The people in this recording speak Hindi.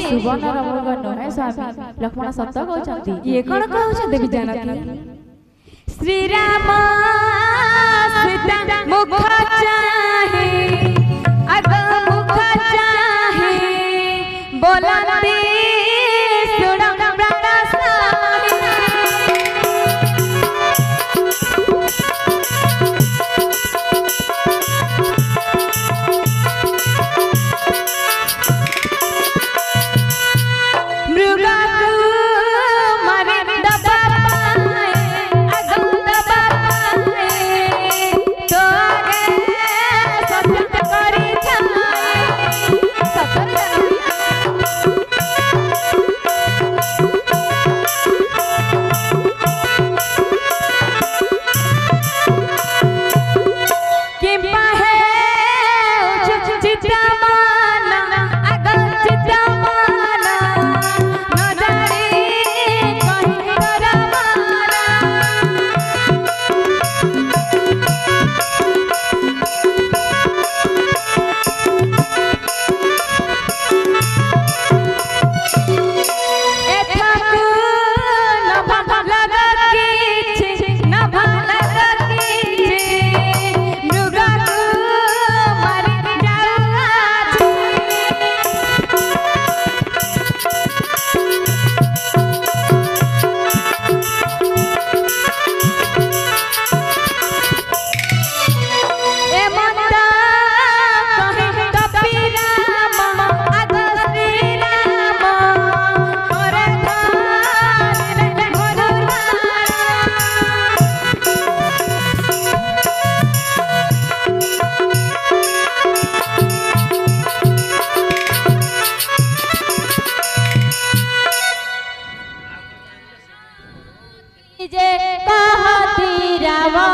सुवर्ण रमग नहे स्वामी लक्ष्मण सत्य कहउछंती ये कोन कहउछ देवी जानकी श्री राम सीता मुख चाहे अग मुख चाहे बोलती सुन प्रकाश जे कहती रावा